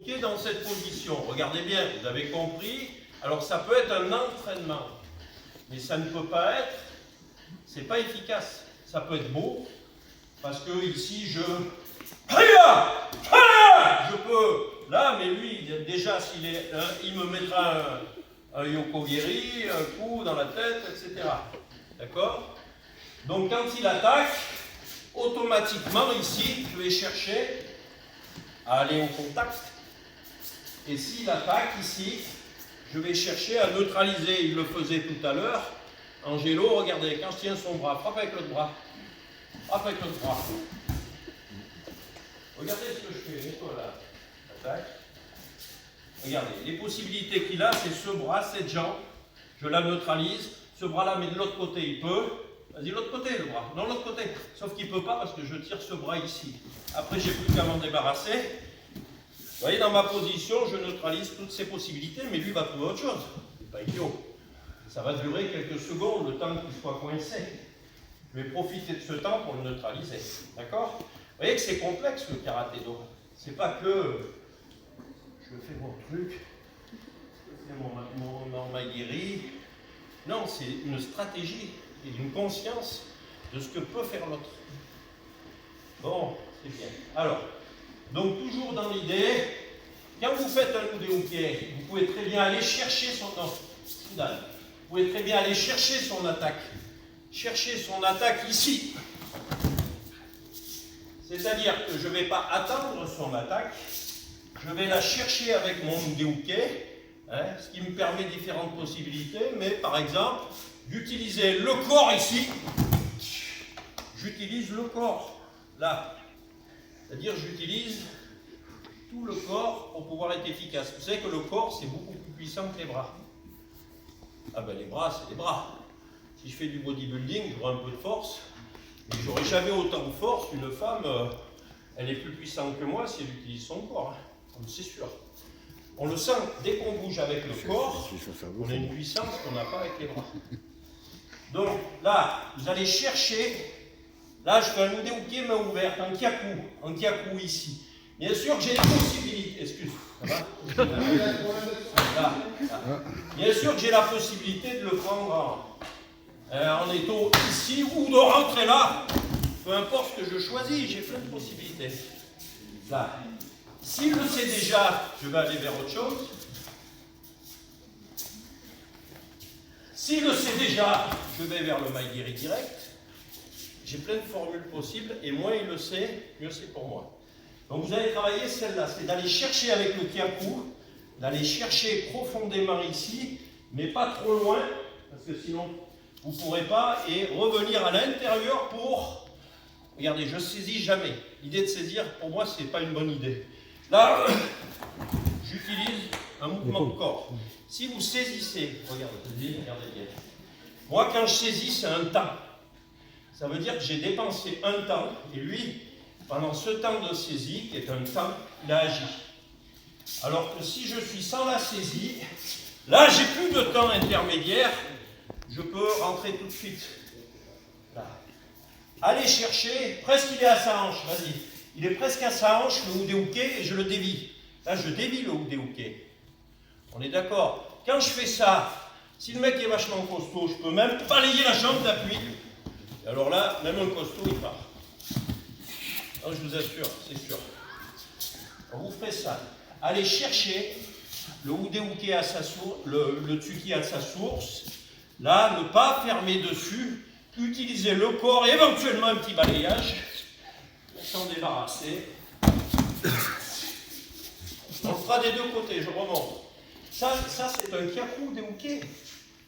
Uke dans cette position. Regardez bien, vous avez compris. Alors ça peut être un entraînement, mais ça ne peut pas être, c'est pas efficace. Ça peut être beau, parce que ici je peux, là, mais lui, déjà, il me mettra un yokogiri, un coup dans la tête, etc. D'accord? Donc quand il attaque, automatiquement ici, je vais chercher à aller au contact. Et s'il attaque ici, je vais chercher à neutraliser. Il le faisait tout à l'heure. Angelo, regardez, quand je tiens son bras, frappe avec l'autre bras. Frappe avec l'autre bras. Regardez ce que je fais, mets-toi là. Attaque. Regardez, les possibilités qu'il a, c'est ce bras, cette jambe. Je la neutralise. Ce bras-là, mais de l'autre côté, il peut. Vas-y, l'autre côté, le bras. Non, l'autre côté. Sauf qu'il ne peut pas parce que je tire ce bras ici. Après, j'ai plus qu'à m'en débarrasser. Vous voyez, dans ma position, je neutralise toutes ces possibilités, mais lui va trouver autre chose. Il n'est pas idiot. Ça va durer quelques secondes, le temps qu'il soit coincé. Je vais profiter de ce temps pour le neutraliser. D'accord? Vous voyez que c'est complexe le karaté-do. C'est pas que je fais mon truc, je fais mon maigiri. Non, c'est une stratégie et une conscience de ce que peut faire l'autre. Bon, c'est bien. Alors, donc toujours dans l'idée, quand vous faites un uke, vous pouvez très bien aller chercher son... Non, vous pouvez très bien aller chercher son attaque. Chercher son attaque ici. C'est-à-dire que je ne vais pas attendre son attaque, je vais la chercher avec mon uke, ce qui me permet différentes possibilités, mais par exemple, d'utiliser le corps ici, j'utilise le corps là. C'est-à-dire j'utilise tout le corps pour pouvoir être efficace. Vous savez que le corps, c'est beaucoup plus puissant que les bras. Ah ben les bras, c'est les bras. Si je fais du bodybuilding, j'aurai un peu de force, mais j'aurai jamais autant de force qu'une femme, elle est plus puissante que moi si elle utilise son corps. C'est sûr. On le sent, dès qu'on bouge avec le corps, on a une puissance qu'on n'a pas avec les bras. Donc là, vous allez chercher, là je fais un uke main ouverte, un kyaku ici. Bien sûr que j'ai la possibilité, excuse, ça va là. Bien sûr que j'ai la possibilité de le prendre en étau ici ou de rentrer là. Peu importe ce que je choisis, j'ai plein de possibilités. Là. S'il le sait déjà, je vais aller vers autre chose. S'il le sait déjà, je vais vers le maigiri direct. J'ai plein de formules possibles et moins il le sait, mieux c'est pour moi. Donc vous allez travailler celle-là, c'est d'aller chercher avec le kyaku, d'aller chercher profondément ici, mais pas trop loin, parce que sinon vous ne pourrez pas, et revenir à l'intérieur pour... Regardez, je ne saisis jamais. L'idée de saisir, pour moi, ce n'est pas une bonne idée. Là, j'utilise un mouvement de corps. Si vous saisissez, regardez bien. Moi, quand je saisis, c'est un temps. Ça veut dire que j'ai dépensé un temps, et lui, pendant ce temps de saisie, qui est un temps, il a agi. Alors que si je suis sans la saisie, là, j'ai plus de temps intermédiaire, je peux rentrer tout de suite. Là. Allez chercher, presque il est à sa hanche, vas-y. Il est presque à sa hanche, le uke, et je le dévie. Là, je dévie le uke. On est d'accord? Quand je fais ça, si le mec est vachement costaud, je peux même balayer la jambe d'appui. Et alors là, même un costaud, il part. Non, je vous assure, c'est sûr. Alors, vous ferez ça. Allez chercher le uke à sa source, le tsuki à sa source. Là, ne pas fermer dessus. Utilisez le corps, éventuellement un petit balayage. Pour s'en débarrasser. On le fera des deux côtés, je remonte. Ça c'est un kyaku uke.